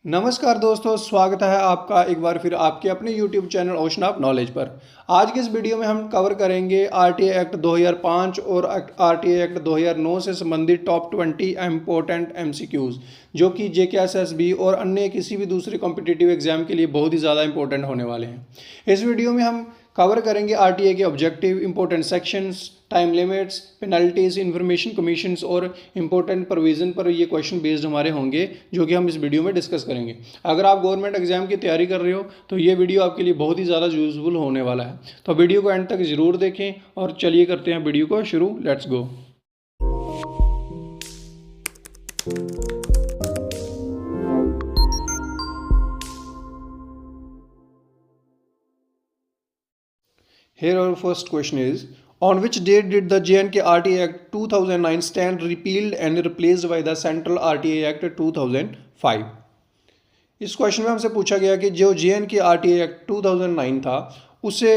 नमस्कार दोस्तों, स्वागत है आपका एक बार फिर आपके अपने YouTube channel ocean of knowledge पर। आज के इस वीडियो में हम कवर करेंगे आरटीए एक्ट 2005 और आरटीए एक्ट 2009 से संबंधित टॉप 20 इम्पोर्टेंट एमसीक्यूज़ जो कि जेकेएसएसबी और अन्य किसी भी दूसरे कॉम्पिटिटिव एग्जाम के लिए बहुत ही ज़्यादा इंपॉर्टेंट होने वाले हैं। इस वीडियो में हम कवर करेंगे आरटीए के objective, important sections, time limits, penalties, information commissions और इंपॉर्टेंट प्रोविज़न पर ये क्वेश्चन बेस्ड हमारे होंगे जो कि हम इस वीडियो में डिस्कस करेंगे। अगर आप गवर्नमेंट एग्जाम की तैयारी कर रहे हो तो ये वीडियो आपके लिए बहुत ही ज़्यादा यूजफुल होने वाला है, तो वीडियो को एंड तक ज़रूर देखें। और चलिए करते हैं वीडियो को शुरू, let's go. Here our first question is, on which date did the JNK RTA Act 2009 stand repealed and replaced by the Central RTA Act 2005? इस क्वेश्चन में हमसे पूछा गया कि जो JNK RTA Act 2009 था उसे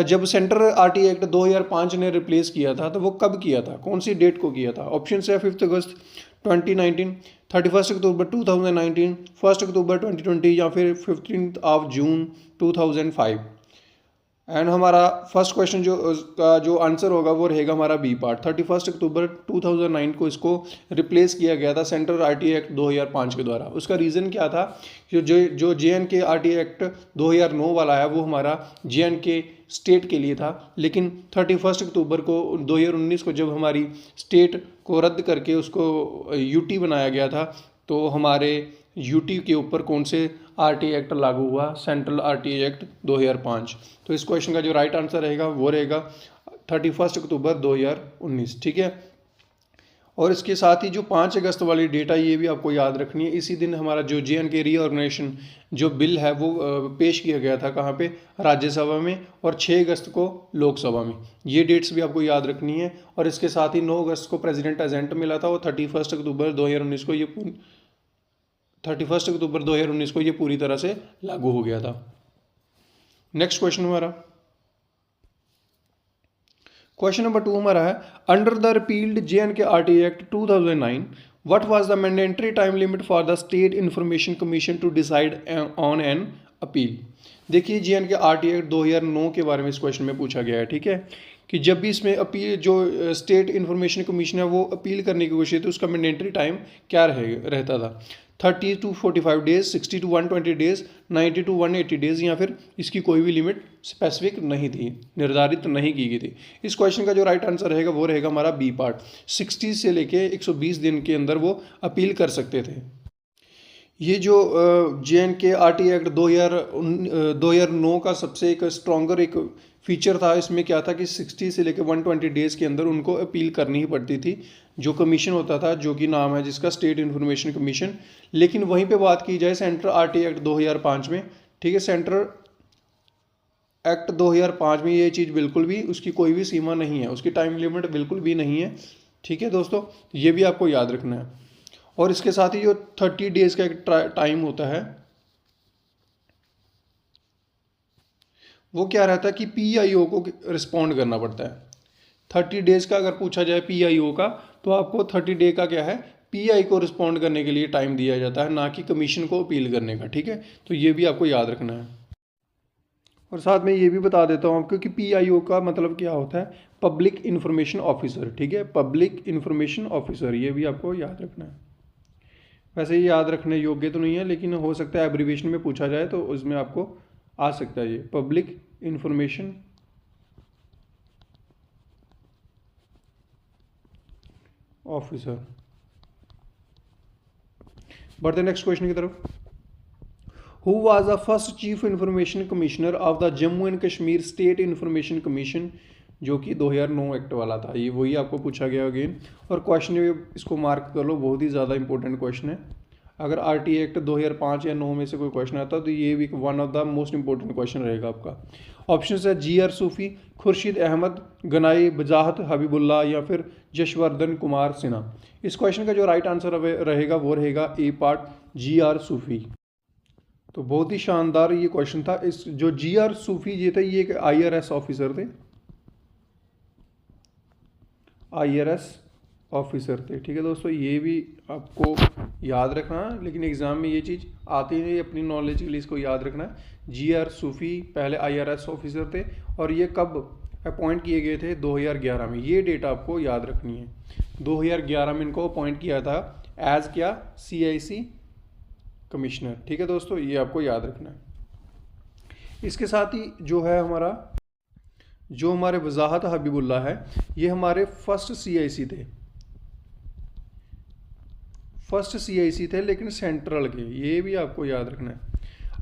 जब सेंट्रल RTA Act 2005 ने रिप्लेस किया था तो वो कब किया था, कौन सी डेट को किया था? ऑप्शन है 5 अगस्त 2019, 31 अक्टूबर 2019, 1 अक्टूबर 2020 या फिर 15 जून 2005। एंड हमारा फर्स्ट क्वेश्चन जो आंसर होगा वो रहेगा हमारा बी पार्ट। 31 अक्टूबर 2009 को इसको रिप्लेस किया गया था सेंट्रल आरटीए एक्ट 2005 के द्वारा। उसका रीज़न क्या था? जो जेएनके आरटीए एक्ट 2009 वाला है वो हमारा जेएनके स्टेट के लिए था, लेकिन 31 अक्टूबर को 2019 को जब हमारी स्टेट को रद्द करके उसको यूटी बनाया गया था तो हमारे यूटी के ऊपर कौन से आरटीए एक्ट लागू हुआ? Central RTA act 2005। तो इस क्वेश्चन का जो राइट आंसर रहेगा वो रहेगा 31 अक्टूबर 2019। ठीक है। और इसके साथ ही जो 5 अगस्त वाली डेट है ये भी आपको याद रखनी है। इसी दिन हमारा जो जेएनके रीऑर्गेनाइजेशन जो बिल है वो पेश किया गया था कहाँ पे? राज्यसभा में, और 6 अगस्त को लोकसभा में। ये डेट्स भी आपको याद रखनी है। और इसके साथ ही 9 अगस्त को प्रेसिडेंट एजेंट मिला था और 31 अक्टूबर 2019 को ये 31 अक्टूबर 2019 को ये पूरी तरह से लागू हो गया था। नेक्स्ट क्वेश्चन हमारा क्वेश्चन नंबर 2 हमारा है, under the repealed J and K RTA act 2009 what was the mandatory time limit for the state information commission to decide on an appeal? देखिए जेएनके आरटीए एक्ट 2009 के बारे में इस क्वेश्चन में पूछा गया है। ठीक है, कि जब भी इसमें अपील जो स्टेट इंफॉर्मेशन कमीशन है वो अपील करने की कोशिश थी उसका मैंडेटरी टाइम क्या रहता था? 30 to 45 days, 60 to 120 days, 90 to 180 days, या फिर इसकी कोई भी लिमिट स्पेसिफिक नहीं थी, निर्धारित नहीं की गई थी। इस क्वेश्चन का जो राइट आंसर रहेगा वो रहेगा हमारा बी पार्ट। 60 से लेके 120 दिन के अंदर वो अपील कर सकते थे। ये जो जेएनके आरटीए एक्ट 2009 का सबसे एक स्ट्रॉन्गर एक फीचर था, इसमें क्या था कि 60 से लेकर 120 डेज़ के अंदर उनको अपील करनी ही पड़ती थी। जो कमीशन होता था जो कि नाम है जिसका स्टेट इन्फॉर्मेशन कमीशन। लेकिन वहीं पे बात की जाए सेंट्रल आरटीए एक्ट 2005 में, ठीक है, सेंट्रल एक्ट 2005 में ये चीज़ बिल्कुल भी उसकी कोई भी सीमा नहीं है, उसकी टाइम लिमिट बिल्कुल भी नहीं है। ठीक है दोस्तों, ये भी आपको याद रखना है। और इसके साथ ही जो 30 डेज़ का एक टाइम होता है वो क्या रहता है कि पीआईओ को रिस्पॉन्ड करना पड़ता है। 30 डेज़ का अगर पूछा जाए पीआईओ का तो आपको 30 डे का क्या है, पीआई को रिस्पॉन्ड करने के लिए टाइम दिया जाता है, ना कि कमीशन को अपील करने का। ठीक है, तो ये भी आपको याद रखना है। और साथ में ये भी बता देता हूँ आपको कि पीआईओ का मतलब क्या होता है, पब्लिक इन्फॉर्मेशन ऑफिसर। ठीक है, पब्लिक इन्फॉर्मेशन ऑफिसर, ये भी आपको याद रखना है। वैसे ये याद रखने योग्य तो नहीं है, लेकिन हो सकता है एब्रीविएशन में पूछा जाए तो उसमें आपको आ सकता है ये पब्लिक इंफॉर्मेशन ऑफिसर। बढ़ते नेक्स्ट क्वेश्चन की तरफ। Who was the first chief information commissioner of the Jammu and Kashmir state information commission, जो कि 2009 एक्ट वाला था। ये वही आपको पूछा गया अगेन। और क्वेश्चन इसको मार्क कर लो, बहुत ही ज़्यादा इंपॉर्टेंट क्वेश्चन है। अगर आरटीए एक्ट 2005 या 9 में से कोई क्वेश्चन आता तो ये भी one of the most important question रहेगा आपका। ऑप्शन है जीआर सूफी, खुर्शीद अहमद गनाई, बजाहत हबीबुल्ला या फिर जशवर्धन कुमार सिन्हा। इस क्वेश्चन का जो राइट आंसर रहेगा वो रहेगा ए पार्ट, जीआर सूफी। तो बहुत ही शानदार ये क्वेश्चन था। इस जो जीआर सूफी ये थे ये एक आईआरएस ऑफिसर थे, आईआरएस ऑफिसर थे। ठीक है दोस्तों, ये भी आपको याद रखना, लेकिन एग्ज़ाम में ये चीज़ आती नहीं, अपनी नॉलेज के लिए इसको याद रखना। GR सूफ़ी पहले IRS ऑफिसर थे और ये कब अपॉइंट किए गए थे? 2011 में। ये डेट आपको याद रखनी है। 2011 में इनको अपॉइंट किया था एज क्या? CIC commissioner. ठीक है दोस्तों, ये आपको याद रखना है। इसके साथ ही जो है हमारे वजाहत हबीबुल्ला है, ये हमारे फर्स्ट CIC थे, लेकिन सेंट्रल के। ये भी आपको याद रखना है।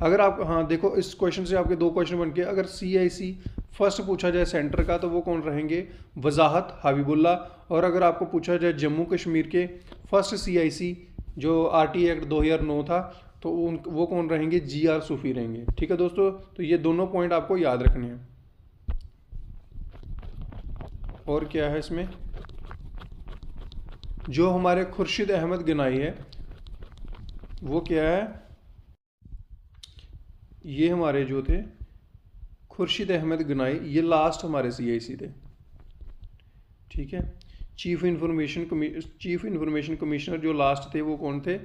अगर आप, हाँ देखो, इस क्वेश्चन से आपके 2 क्वेश्चन बन के, अगर CIC फर्स्ट पूछा जाए सेंटर का तो वो कौन रहेंगे? वजाहत हबीबुल्ला। और अगर आपको पूछा जाए जम्मू कश्मीर के फर्स्ट CIC जो RTA एक्ट 2009 था, तो वो कौन रहेंगे? GR सूफ़ी रहेंगे। ठीक है दोस्तों, तो ये दोनों पॉइंट आपको याद रखने हैं। और क्या है इसमें? जो हमारे खुर्शीद अहमद गनाई है वो क्या है? ये हमारे जो थे खुर्शीद अहमद गनाई, ये लास्ट हमारे CIC थे। ठीक है, चीफ इंफॉर्मेशन कमिश्नर जो लास्ट थे वो कौन थे?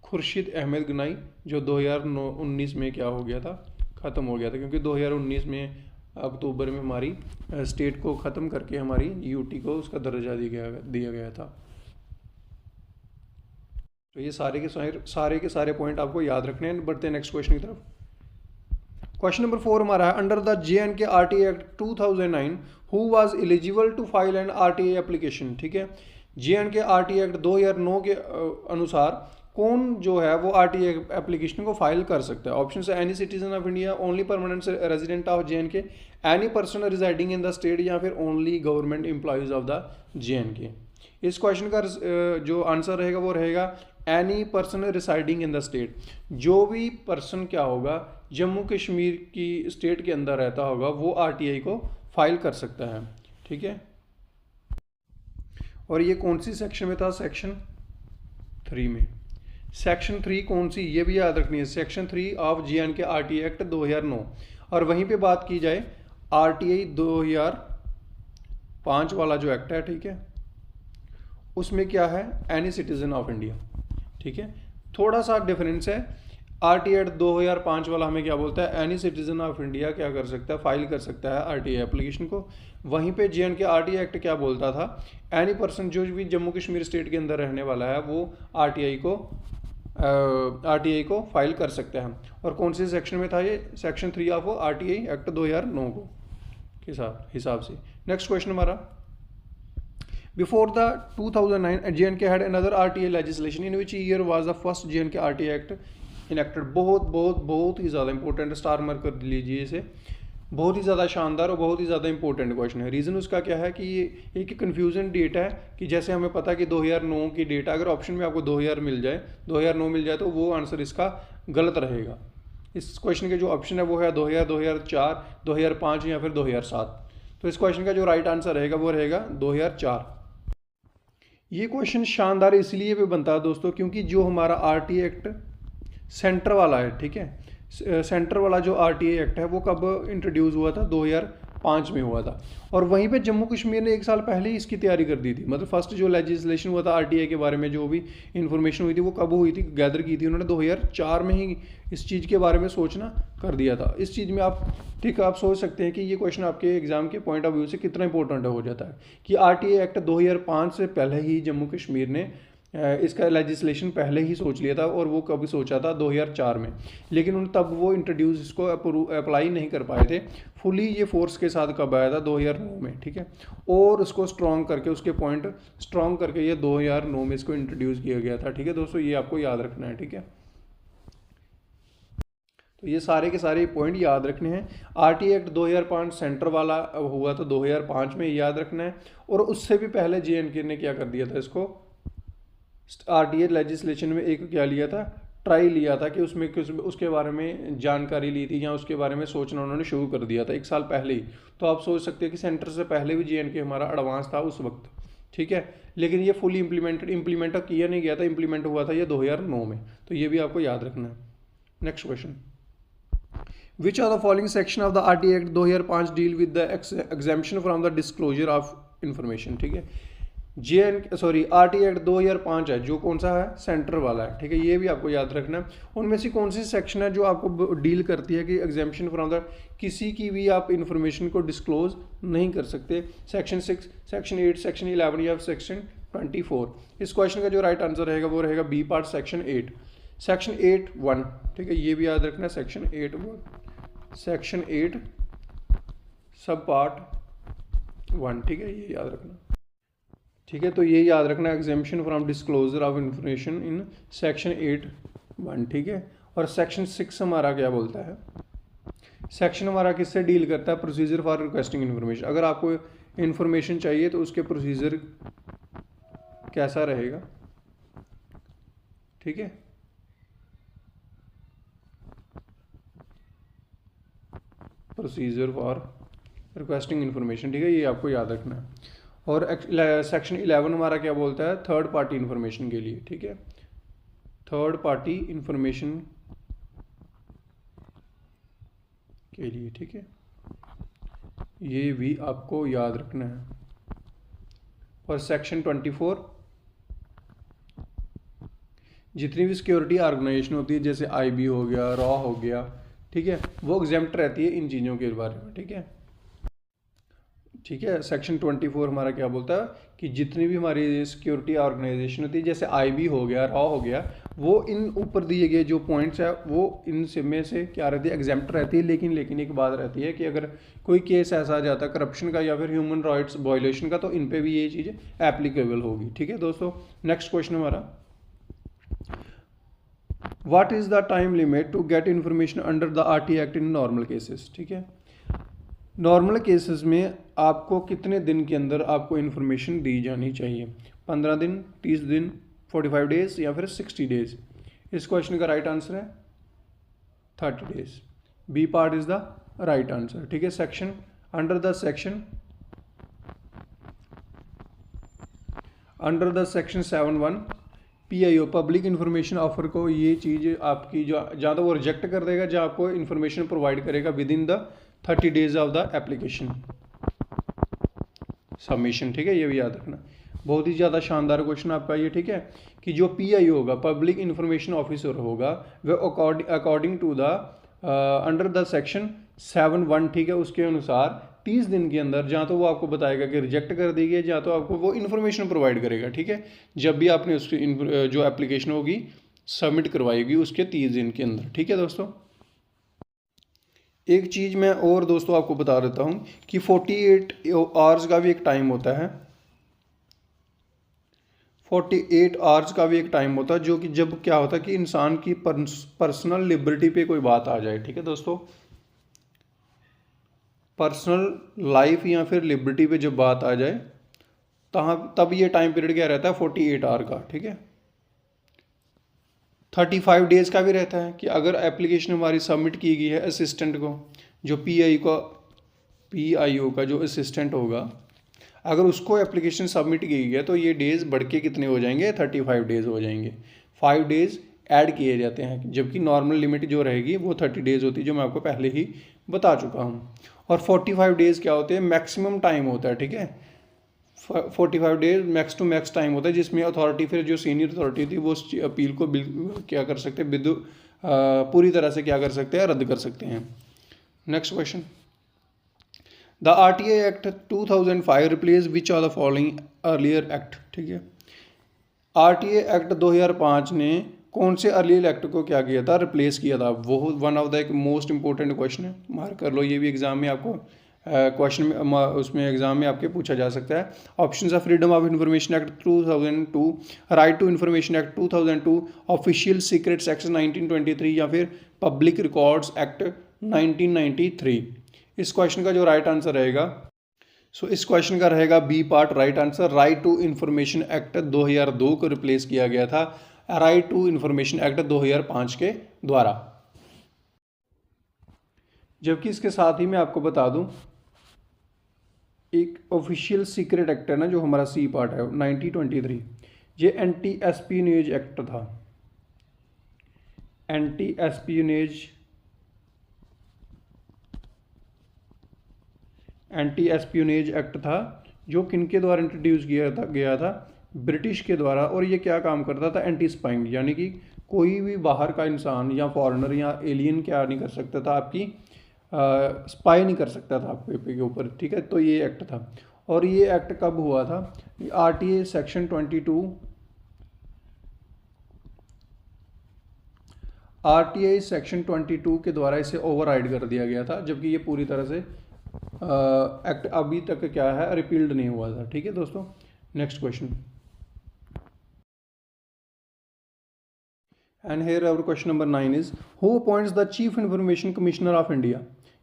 खुर्शीद अहमद गनाई, जो 2019 में क्या हो गया था? ख़त्म हो गया था, क्योंकि 2019 में अक्टूबर में हमारी स्टेट को ख़त्म करके हमारी UT को उसका दर्जा दिया गया था। तो ये सारे के सारे पॉइंट आपको याद रखने हैं। बढ़ते हैं नेक्स्ट क्वेश्चन की तरफ। क्वेश्चन नंबर 4 हमारा है, under the JNK RTA act 2009 who was eligible to file an RTA application. ठीक है, JNK RTA एक्ट 2009 के अनुसार कौन जो है वो RTA एप्लीकेशन को फाइल कर सकता है? ऑप्शन है any citizen of India, only permanent resident of JNK, any person residing in the state, या फिर only government employees of the JNK। इस क्वेश्चन का जो आंसर रहेगा वो रहेगा any person residing in the state. जो भी पर्सन क्या होगा, जम्मू कश्मीर की स्टेट के अंदर रहता होगा, वो RTA को फाइल कर सकता है। ठीक है, और ये कौन सी सेक्शन में था? सेक्शन 3 में। सेक्शन 3 कौन सी, ये भी याद रखनी है, section 3 of JNK RTA act 2009। और वहीं पे बात की जाए RTA 2005 वाला जो एक्ट है, ठीक है, उसमें क्या है? Any citizen of India. ठीक है, थोड़ा सा डिफरेंस है। RTA एक्ट 2005 वाला हमें क्या बोलता है? एनी सिटीजन ऑफ इंडिया क्या कर सकता है? फाइल कर सकता है RTA एप्लीकेशन को। वहीं पे JNK RTA एक्ट क्या बोलता था? एनी पर्सन जो भी जम्मू कश्मीर स्टेट के अंदर रहने वाला है वो RTA को फाइल कर सकता है। और कौन से सेक्शन में था ये? सेक्शन 3 ऑफ RTA एक्ट 2009 को के हिसाब से। नेक्स्ट क्वेश्चन हमारा, Before the 2009, JNK had another RTA legislation in which year was the first JNK RTA Act enacted। बहुत ही ज़्यादा इंपॉर्टेंट, स्टार मार्क कर लीजिए इसे। बहुत ही ज़्यादा शानदार और बहुत ही ज़्यादा इंपॉर्टेंट क्वेश्चन है। रीज़न उसका क्या है कि ये एक कन्फ्यूजन डेट है, कि जैसे हमें पता है कि 2009 की डेट, अगर ऑप्शन में आपको 2009 मिल जाए तो वो आंसर इसका गलत रहेगा। इस क्वेश्चन के जो ऑप्शन है वो है 2000, 2004, 2005 या फिर 2007। तो इस क्वेश्चन का जो राइट आंसर रहेगा वो रहेगा 2004। ये क्वेश्चन शानदार इसलिए भी बनता है दोस्तों, क्योंकि जो हमारा RTA एक्ट सेंटर वाला है, ठीक है, सेंटर वाला जो RTA एक्ट है वो कब इंट्रोड्यूस हुआ था? 2005 में हुआ था। और वहीं पे जम्मू कश्मीर ने 1 साल पहले ही इसकी तैयारी कर दी थी। मतलब फर्स्ट जो लेजिस्लेशन हुआ था RTA के बारे में, जो भी इंफॉर्मेशन हुई थी वो कब हुई थी, गैदर की थी उन्होंने? 2004 में ही इस चीज़ के बारे में सोचना कर दिया था। इस चीज़ में आप ठीक आप सोच सकते हैं कि ये क्वेश्चन आपके एग्जाम के पॉइंट ऑफ व्यू से कितना इंपॉर्टेंट हो जाता है, कि RTA एक्ट 2005 से पहले ही जम्मू कश्मीर ने इसका लेजिस्लेशन पहले ही सोच लिया था। और वो कभी सोचा था? 2004 में। लेकिन उन तब वो इंट्रोड्यूस इसको अप्लाई नहीं कर पाए थे फुली। ये फोर्स के साथ कब आया था? 2009 में। ठीक है, और उसको स्ट्रॉन्ग करके, उसके पॉइंट स्ट्रॉन्ग करके ये 2009 में इसको इंट्रोड्यूस किया गया था। ठीक है दोस्तों, ये आपको याद रखना है। ठीक है, तो ये सारे के सारे पॉइंट याद रखने हैं। RTA एक्ट 2005 सेंटर वाला हुआ था 2005 में, याद रखना है। और उससे भी पहले JNK ने क्या कर दिया था? इसको RTA लेजिस्लेशन में एक क्या लिया था? ट्राई लिया था, कि उसमें उसके बारे में जानकारी ली थी, या उसके बारे में सोचना उन्होंने शुरू कर दिया था 1 साल पहले ही। तो आप सोच सकते हैं कि सेंटर से पहले भी JNK हमारा एडवांस था उस वक्त। ठीक है, लेकिन ये फुली इम्प्लीमेंट किया नहीं गया था, इम्प्लीमेंट हुआ था ये 2009 में। तो ये भी आपको याद रखना है। Next question, Which of the following section of the RTA Act 2005 deal with the exemption from the disclosure of information? ठीक है, आरटी एक्ट 2005 है जो कौन सा है, सेंटर वाला है, ठीक है, ये भी आपको याद रखना है। उनमें से कौन सी सेक्शन है जो आपको डील करती है कि एग्जाम्पशन फ्रॉम द किसी की भी आप इंफॉर्मेशन को डिस्क्लोज नहीं कर सकते, सेक्शन 6, सेक्शन 8, सेक्शन 11 या सेक्शन 24। इस क्वेश्चन का जो राइट आंसर रहेगा वो रहेगा बी पार्ट, सेक्शन 8, सेक्शन 8(1), ठीक है, ये भी याद रखना है, सेक्शन 8(1), सेक्शन 8 सब पार्ट 1, ठीक है, ये याद रखना, ठीक है। तो ये याद रखना, exemption from disclosure of information in section 8(1), ठीक है। और सेक्शन 6 हमारा क्या बोलता है, सेक्शन हमारा किससे डील करता है, प्रोसीजर फॉर रिक्वेस्टिंग इन्फॉर्मेशन। अगर आपको इन्फॉर्मेशन चाहिए तो उसके प्रोसीजर कैसा रहेगा, ठीक है। प्रोसीजर फॉर रिक्वेस्टिंग इन्फॉर्मेशन, ठीक है, ये आपको याद रखना है। और सेक्शन 11 हमारा क्या बोलता है, थर्ड पार्टी इन्फॉर्मेशन के लिए, ठीक है, थर्ड पार्टी इन्फॉर्मेशन के लिए, ठीक है, ये भी आपको याद रखना है। और सेक्शन 24 जितनी भी सिक्योरिटी ऑर्गेनाइजेशन होती है जैसे आईबी हो गया, रॉ हो गया, ठीक है, वो एग्जेम्प्ट रहती है इन चीज़ों के बारे में, ठीक है, ठीक है। सेक्शन 24 हमारा क्या बोलता है कि जितनी भी हमारी सिक्योरिटी ऑर्गेनाइजेशन होती है जैसे आईबी हो गया, रॉ हो गया, वो इन ऊपर दिए गए जो पॉइंट्स है वो इन में से क्या रहती है, एग्जेम्प्ट रहती है। लेकिन एक बात रहती है कि अगर कोई केस ऐसा आ जाता है करप्शन का या फिर ह्यूमन राइट्स वायलेशन का, तो इन पर भी ये चीज़ एप्लीकेबल होगी, ठीक है दोस्तों। नेक्स्ट क्वेश्चन हमारा, what is the time limit to get information under the RT act in normal cases, ठीक है। नॉर्मल केसेस में आपको कितने दिन के अंदर आपको इन्फॉर्मेशन दी जानी चाहिए, 15 दिन, 30 दिन, 45 डेज या फिर 60 डेज। इस क्वेश्चन का राइट आंसर है 30 days, B part is the right answer, ठीक है। Section under the section 7(1) PIO public information offer को ये चीज़ आपकी जो जहाँ तो वो रिजेक्ट कर देगा जहाँ आपको इन्फॉर्मेशन प्रोवाइड करेगा with in the 30 days of the application submission, ठीक है, ये भी याद रखना। बहुत ही ज़्यादा शानदार क्वेश्चन आपका ये, ठीक है, कि जो PIO होगा, पब्लिक इन्फॉर्मेशन ऑफिसर होगा, वह according to the under the section 7(1), ठीक है, उसके अनुसार 30 दिन के अंदर जहाँ तो वो आपको बताएगा कि रिजेक्ट कर दी गई, जहाँ तो आपको वो इन्फॉर्मेशन प्रोवाइड करेगा, ठीक है, जब भी आपने उसकी जो एप्लीकेशन होगी सबमिट करवाएगी उसके 30 दिन के अंदर, ठीक है दोस्तों। एक चीज़ मैं और दोस्तों आपको बता देता हूँ कि 48 आवर्स का भी एक टाइम होता है, 48 आवर्स का भी एक टाइम होता है, जो कि जब क्या होता है कि इंसान की पर्सनल लिबर्टी पे कोई बात आ जाए, ठीक है दोस्तों, पर्सनल लाइफ या फिर लिबर्टी पे जब बात आ जाए तब ये टाइम पीरियड क्या रहता है 48 आवर का, ठीक है। 35 डेज़ का भी रहता है कि अगर एप्लीकेशन हमारी सबमिट की गई है असिस्टेंट को, जो PIO का जो असिस्टेंट होगा, अगर उसको एप्लीकेशन सबमिट की गई है तो ये डेज़ बढ़ के कितने हो जाएंगे, 35 डेज़ हो जाएंगे, 5 डेज़ ऐड किए जाते हैं, जबकि नॉर्मल लिमिट जो रहेगी वो 30 डेज़ होती है, जो मैं आपको पहले ही बता चुका हूँ। और 45 डेज़ क्या होते हैं, मैक्सिमम टाइम होता है, ठीक है, 45 days max to max time होता है, जिसमें अथॉरिटी फिर जो सीनियर अथॉरिटी थी वो अपील को क्या कर सकते हैं, पूरी तरह से क्या कर सकते हैं, रद्द कर सकते हैं। Next question, the RTA act 2005 replace which are the following earlier act, ठीक है। RTA एक्ट 2005 ने कौन से अर्लियर एक्ट को क्या किया था, रिप्लेस किया था, वो वन ऑफ द एक मोस्ट इंपॉर्टेंट क्वेश्चन है, मार्क कर लो, ये भी एग्जाम में आपको क्वेश्चन में उसमें एग्जाम में आपके पूछा जा सकता है। Option of freedom of information act 2002, right to information act 2002, official secrets act 1923 या फिर पब्लिक रिकॉर्ड्स एक्ट 1993। इस क्वेश्चन का जो राइट आंसर रहेगा, इस क्वेश्चन का रहेगा B part right answer, right to information act 2002 को रिप्लेस किया गया था राइट टू इंफॉर्मेशन एक्ट 2005 के द्वारा। जबकि इसके साथ ही मैं आपको बता दूं, एक ऑफिशियल सीक्रेट एक्ट है ना जो हमारा सी पार्ट है 1923, ये एंटी एस्पियोनेज एक्ट था, एंटी एस्पियोनेज एक्ट था जो किनके द्वारा इंट्रोड्यूस किया था गया था, ब्रिटिश के द्वारा। और ये क्या काम करता था, एंटी स्पाइंग, यानी कि कोई भी बाहर का इंसान या फॉरेनर या एलियन क्या नहीं कर सकता था, आपकी स्पाई नहीं कर सकता था आपके ऊपर, ठीक है। तो ये एक्ट था। और ये एक्ट कब हुआ था, आरटीए सेक्शन 22, आरटीआई सेक्शन 22 के द्वारा इसे ओवरराइड कर दिया गया था, जबकि ये पूरी तरह से एक्ट अभी तक क्या है, रिपील्ड नहीं हुआ था, ठीक है दोस्तों। Next question, and here our question number 9 is, who appoints the chief information commissioner of India,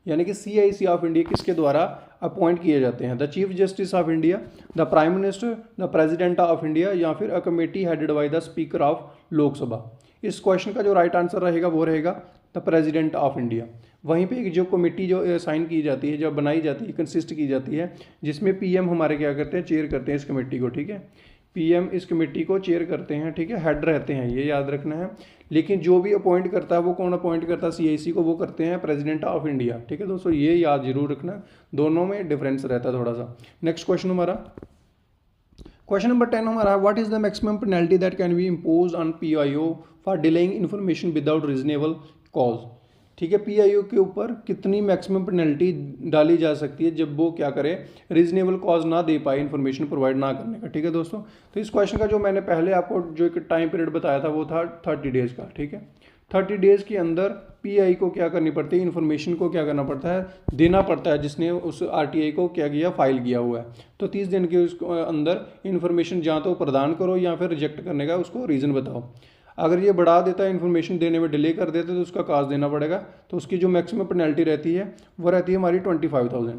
यानी कि CIC ऑफ इंडिया किसके द्वारा अपॉइंट किए जाते हैं, the chief justice of India, the prime minister, the president of India, या फिर a committee headed by the speaker of Lok Sabha. इस क्वेश्चन का जो राइट आंसर रहेगा वो रहेगा द प्रेसिडेंट ऑफ इंडिया। वहीं पे एक जो कमेटी जो साइन की जाती है, जो बनाई जाती है, कंसिस्ट की जाती है, जिसमें PM हमारे क्या करते हैं, चेयर करते हैं इस कमेटी को, ठीक है। PM इस कमेटी को चेयर करते हैं, ठीक है, हेड रहते हैं, ये याद रखना है। लेकिन जो भी अपॉइंट करता है वो कौन अपॉइंट करता है, CIC को, वो करते हैं प्रेसिडेंट ऑफ इंडिया, ठीक है दोस्तों, ये याद जरूर रखना, दोनों में डिफरेंस रहता है थोड़ा सा। नेक्स्ट क्वेश्चन हमारा, क्वेश्चन नंबर 10 हमारा, what is the maximum penalty that can be impose on PIO for delaying information without reasonable cause, ठीक है। PIO के ऊपर कितनी मैक्सिमम पेनल्टी डाली जा सकती है जब वो क्या करे, रीजनेबल कॉज ना दे पाए इन्फॉर्मेशन प्रोवाइड ना करने का, ठीक है दोस्तों। तो इस क्वेश्चन का जो मैंने पहले आपको जो एक टाइम पीरियड बताया था वो था 30 डेज़ का, ठीक है। 30 डेज़ के अंदर PI को क्या करनी पड़ती है, इन्फॉर्मेशन को क्या करना पड़ता है, देना पड़ता है, जिसने उस RTI को क्या किया, फाइल किया हुआ है। तो 30 दिन के उसको अंदर इन्फॉर्मेशन या तो प्रदान करो या फिर रिजेक्ट करने का उसको रीज़न बताओ। अगर ये बढ़ा देता है, इन्फॉर्मेशन देने में डिले कर देते तो उसका काज देना पड़ेगा। तो उसकी जो मैक्सिमम पेनल्टी रहती है वो रहती है हमारी 25,000,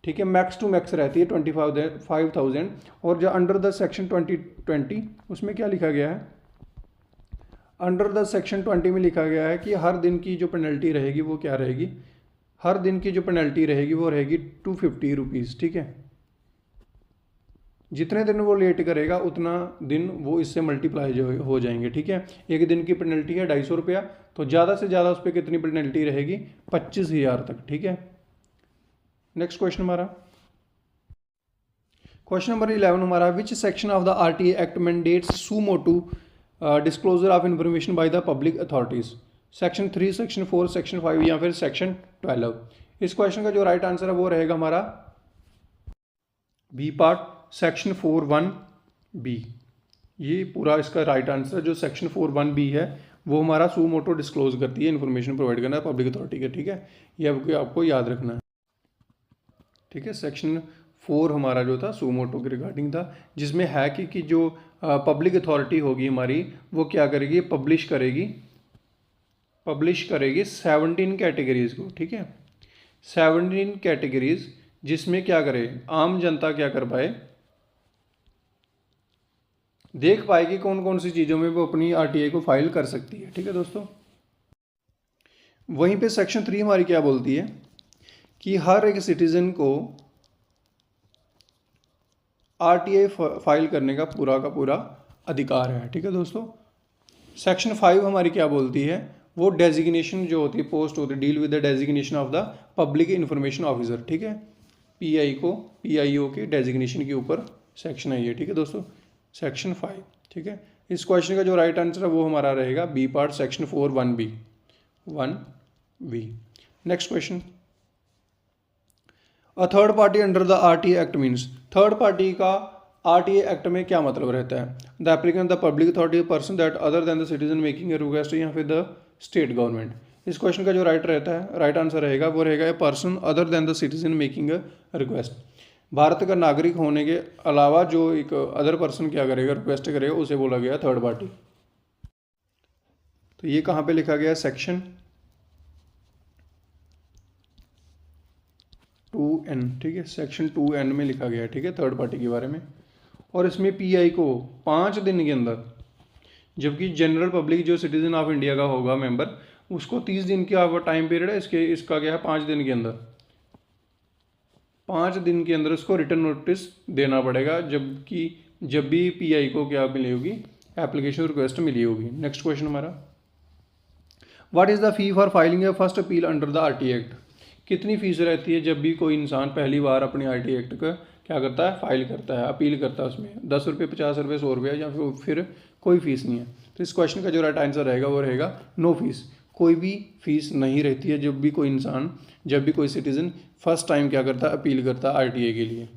ठीक है। मैक्स टू मैक्स रहती है 25,000। और जो अंडर द सेक्शन 2020 उसमें क्या लिखा गया है, अंडर द सेक्शन 20 में लिखा गया है कि हर दिन की जो पेनल्टी रहेगी वो क्या रहेगी, हर दिन की जो पेनल्टी रहेगी वो रहेगी 250 रुपीज़, ठीक है। जितने दिन वो लेट करेगा उतना दिन वो इससे मल्टीप्लाई जो हो जाएंगे, ठीक है। एक दिन की पेनल्टी है 250 रुपया, तो ज़्यादा से ज़्यादा उस पर कितनी पेनल्टी रहेगी, 25,000 तक, ठीक है। नेक्स्ट क्वेश्चन हमारा, क्वेश्चन नंबर 11 हमारा, which section of the RTA act mandates suo motu to disclosure of information by the public authorities, section 3, section 4, section 5 या फिर सेक्शन 12। इस क्वेश्चन का जो राइट आंसर है वो रहेगा हमारा बी पार्ट, सेक्शन 4(1)(b। ये पूरा इसका राइट आंसर जो सेक्शन 4(1)(b) है वो हमारा सू मोटो डिस्क्लोज करती है, इन्फॉर्मेशन प्रोवाइड करना है पब्लिक अथॉरिटी का, ठीक है। ये आपको याद रखना है, ठीक है। सेक्शन 4 हमारा जो था सू मोटो के रिगार्डिंग था, जिसमें है कि जो पब्लिक अथॉरिटी होगी हमारी वो क्या करेगी, पब्लिश करेगी 17 कैटेगरीज को, ठीक है। 17 कैटेगरीज, जिसमें क्या करे, आम जनता क्या कर पाए, देख पाए कि कौन कौन सी चीज़ों में वो अपनी RTI को फाइल कर सकती है, ठीक है दोस्तों। वहीं पे सेक्शन 3 हमारी क्या बोलती है कि हर एक सिटीजन को RTI फाइल करने का पूरा अधिकार है, ठीक है दोस्तों। सेक्शन 5 हमारी क्या बोलती है, वो डेजिग्नेशन जो होती है, पोस्ट होती है, deal with the designation of the public information officer, ठीक है। PIO के डेजिग्नेशन के ऊपर सेक्शन है ये, ठीक है दोस्तों, सेक्शन 5, ठीक है। इस क्वेश्चन का जो राइट आंसर है वो हमारा रहेगा B part, section 4(1)(b). Next question, a third party under the RTA act means, third party का RTA एक्ट में क्या मतलब रहता है, the applicant, the public authority, person that other than the citizen making a request, या फिर the state government. इस question का जो राइट आंसर रहेगा वो रहेगा a person other than the citizen making a request. Bharat का नागरिक होने के अलावा जो एक अदर पर्सन क्या करेगा, रिक्वेस्ट करेगा, उसे बोला गया थर्ड पार्टी। तो ये कहाँ पे लिखा गया है, सेक्शन 2(n), ठीक है, सेक्शन 2(n) में लिखा गया है, ठीक है, थर्ड पार्टी के बारे में। और इसमें PI को 5 दिन के अंदर, जबकि जनरल पब्लिक जो सिटीजन ऑफ इंडिया का होगा मेंबर, उसको 30 दिन का टाइम पीरियड है, इसका क्या है 5 दिन के अंदर, 5 दिन के अंदर उसको रिटर्न नोटिस देना पड़ेगा, जब भी PI को क्या मिली होगी, एप्लीकेशन रिक्वेस्ट मिली होगी। नेक्स्ट क्वेश्चन हमारा, what is the fee for filing A first appeal under the RTA act, कितनी फीस रहती है जब भी कोई इंसान पहली बार अपनी RTA एक्ट का क्या करता है, फाइल करता है, अपील करता है उसमें। 10 रुपये, 50 रुपये, 100 रुपये या फिर कोई फ़ीस नहीं है। तो इस क्वेश्चन का जो राइट आंसर रहेगा वो रहेगा नो फीस। कोई भी फीस नहीं रहती है जब भी कोई इंसान, जब भी कोई सिटीजन फर्स्ट टाइम क्या करता है, अपील करता है RTA के लिए।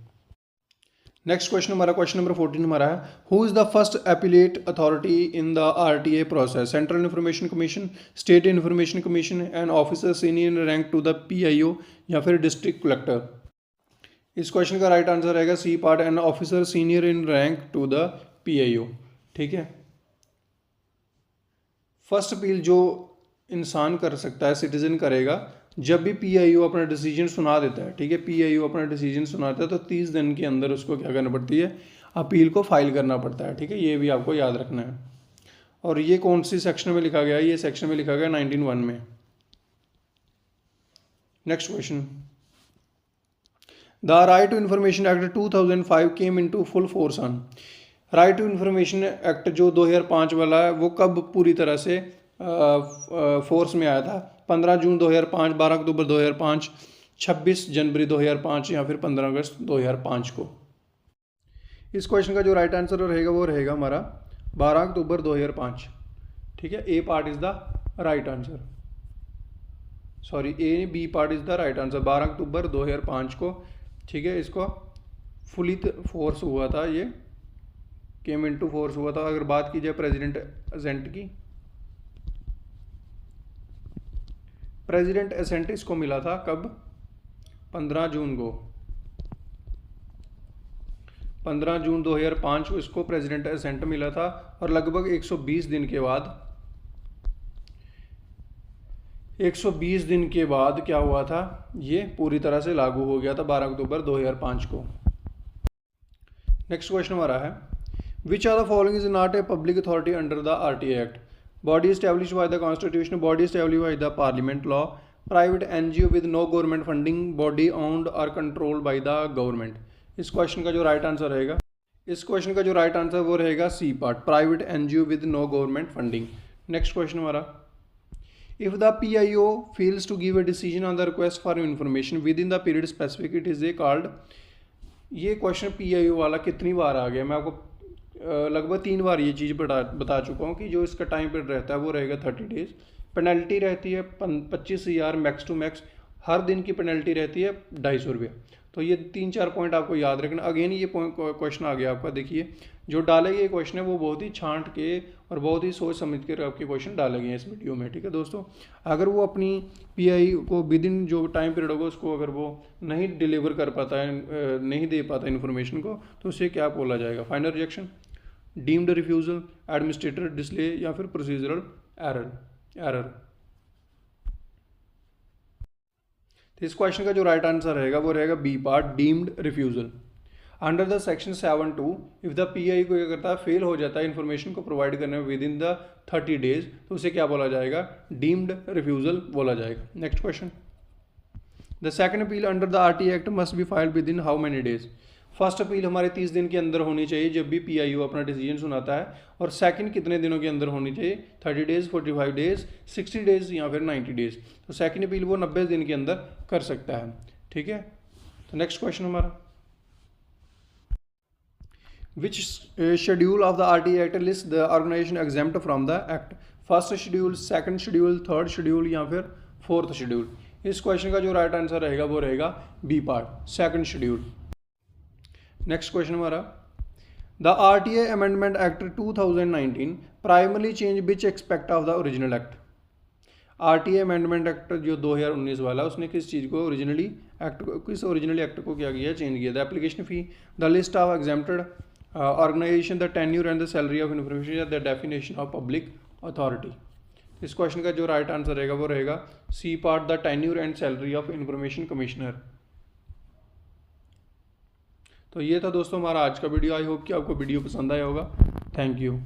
नेक्स्ट क्वेश्चन हमारा, क्वेश्चन नंबर 14 हमारा है, who is the first appellate authority in the RTA process? Central information commission, state information commission, and officer senior rank to the PIO, या फिर डिस्ट्रिक्ट कलेक्टर। इस क्वेश्चन का right answer रहेगा C part, and officer senior in rank to the PIO। ठीक है, first appeal जो इंसान कर सकता है, सिटीजन करेगा, जब भी PIO अपना डिसीजन सुना देता है। ठीक है, PIO अपना डिसीजन सुनाता है तो 30 दिन के अंदर उसको क्या करना पड़ती है, अपील को फाइल करना पड़ता है। ठीक है, ये भी आपको याद रखना है। और ये कौन सी सेक्शन में लिखा गया है? ये सेक्शन में लिखा गया 19(1) में। Next question, the right to information act 2005 came into full force on. Right to information act जो 2005 वाला है वो कब पूरी तरह से फोर्स में आया था? 15 जून 2005, 12 अक्टूबर 2005, 26 जनवरी 2005 या फिर 15 अगस्त 2005 को। इस क्वेश्चन का जो राइट आंसर रहेगा वो रहेगा हमारा 12 अक्टूबर 2005। ठीक है, A part is the right answer, sorry A B part is the right answer, 12 October 2005 को। ठीक है, इसको फुली फोर्स हुआ था, ये केम इनटू फोर्स हुआ था। अगर बात की जाए प्रेसिडेंट एसेंट की, प्रेसिडेंट एसेंट इसको मिला था कब? 15 जून को, 15 जून 2005 को इसको प्रेसिडेंट एसेंट मिला था। और लगभग 120 दिन के बाद, 120 दिन के बाद क्या हुआ था, ये पूरी तरह से लागू हो गया था 12 अक्टूबर 2005 को। नेक्स्ट क्वेश्चन हमारा है, which are the following is not a public authority under the RTA act? Body established by the constitution, body established by the parliament law, private NGO with no government funding, body owned or controlled by the government। इस question का जो right answer रहेगा, इस question का जो right answer वो रहेगा C part, private NGO with no government funding। Next question हमारा, if the PIO fails to give a decision on the request for information within the period specific, it is a called. ये question PIO वाला कितनी बार आ गया? मैं आपको लगभग 3 बार ये चीज़ बता चुका हूँ कि जो इसका टाइम पीरियड रहता है वो रहेगा 30 डेज। पेनल्टी रहती है 25,000 मैक्स टू मैक्स, हर दिन की पेनल्टी रहती है 250 रुपये। तो ये 3-4 पॉइंट आपको याद रखना। अगेन ये क्वेश्चन आ गया आपका, देखिए जो डाले गए क्वेश्चन है वो बहुत ही छांट के और बहुत ही सोच समझ कर आपके क्वेश्चन डाले गए हैं इस वीडियो में। ठीक है दोस्तों, अगर वो अपनी PIO को विद इन जो टाइम पीरियड होगा उसको अगर वो नहीं डिलीवर कर पाता है, नहीं दे पाता इन्फॉर्मेशन को, तो उसे क्या बोला जाएगा? Final rejection, deemed refusal, administrator Disale, या फिर प्रोसीजरल एरर। तो इस क्वेश्चन का जो राइट आंसर रहेगा वो रहेगा B part, deemed refusal. Under the section 7(2) if the PIO को क्या करता है, फेल हो जाता है इन्फॉर्मेशन को प्रोवाइड करने में विद इन द 30 डेज, तो उसे क्या बोला जाएगा? डीम्ड रिफ्यूजल बोला जाएगा। Next question, the second appeal under the RTA act must be filed with in how many days? First appeal हमारे 30 दिन के अंदर होनी चाहिए जब भी PIO अपना डिसीजन सुनाता है, और सेकंड कितने दिनों के अंदर होनी चाहिए? 30 डेज, 45 डेज, 60 डेज या फिर 90 डेज। तो सेकंड अपील वो 90 दिन के अंदर कर सकता है। ठीक है, तो नेक्स्ट क्वेश्चन हमारा, which schedule of the RTA act list the organisation exempt from the act? First schedule, second schedule, third schedule या फिर फोर्थ शेड्यूल? इस क्वेश्चन का जो राइट आंसर रहेगा वो रहेगा B part, second schedule. Next question हमारा, the RTA amendment act 2019 primarily change which aspect of the original act? RTA amendment act जो 2019 वाला, उसने किस चीज़ को ओरिजिनली एक्ट को, किस ओरिजिनली एक्ट को क्या किया, चेंज किया? The application fee, the list of exempted organisation, the tenure and the salary of information, या the definition of public authority? इस क्वेश्चन का जो राइट आंसर रहेगा वो रहेगा C part, the tenure and salary of information commissioner. तो ये था दोस्तों हमारा आज का वीडियो। आई होप कि आपको वीडियो पसंद आया होगा। Thank you.